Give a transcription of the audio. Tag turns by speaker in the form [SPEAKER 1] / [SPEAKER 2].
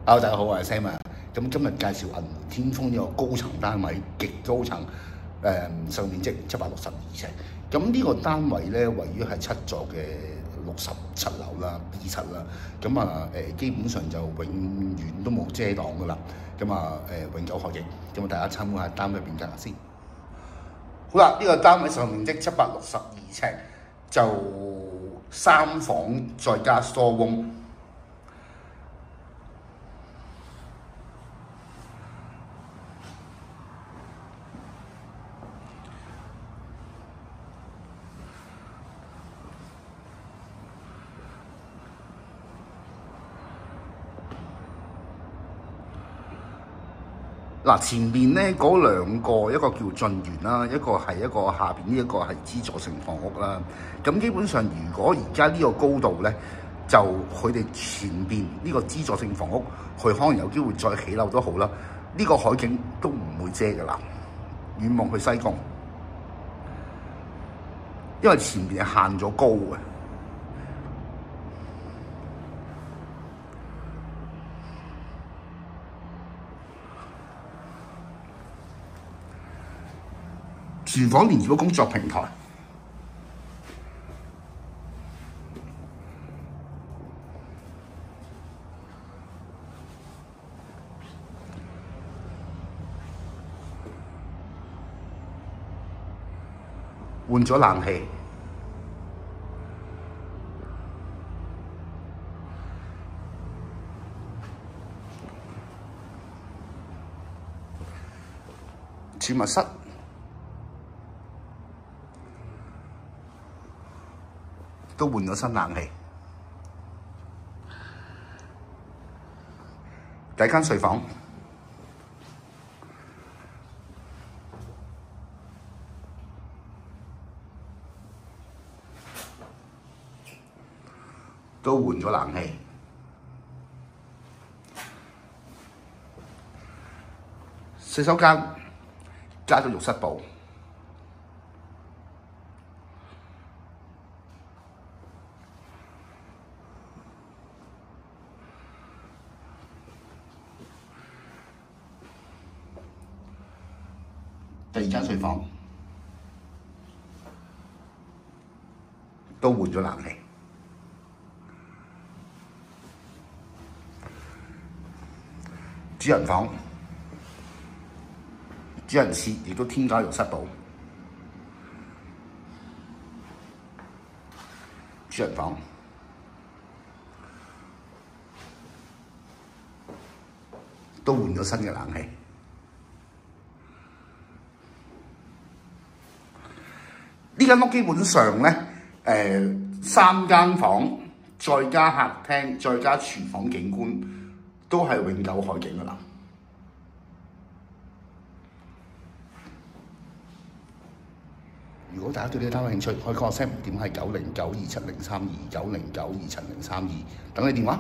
[SPEAKER 1] Hello，大家好，我係 Sam 啊。咁今日介紹銀湖天峰呢個高層單位，極高層，實用面積762尺。咁呢個單位咧，位於係7座嘅67樓啦 B 室啦。咁基本上就永遠都冇遮擋噶啦。咁永久海景。咁大家參觀下單位變格先。好啦，呢個單位實用面積762尺，就3房再加 store room。嗱，前面咧嗰兩個，一個叫駿園啦，一個下邊呢一個係資助性房屋啦。咁基本上，如果而家呢個高度咧，就佢哋前邊呢個資助性房屋，佢可能有機會再起樓都好啦。呢個海景都唔會遮㗎啦，遠望去西貢，因為前邊係限咗高嘅。廚房連住個工作平台，換咗冷氣，儲物室。都換咗新冷氣，第一間睡房都換咗冷氣，洗手間加咗浴室部。第二間睡房都換咗冷氣，主人房、主人廁亦都添加浴室部，主人房都換咗新嘅冷氣。呢間屋基本上咧，3間房再加客廳，再加廚房景觀，都係永久海景㗎啦。如果大家對呢個單位興趣，可以 call 我 Sam， 電話係90927032909270332，等你電話。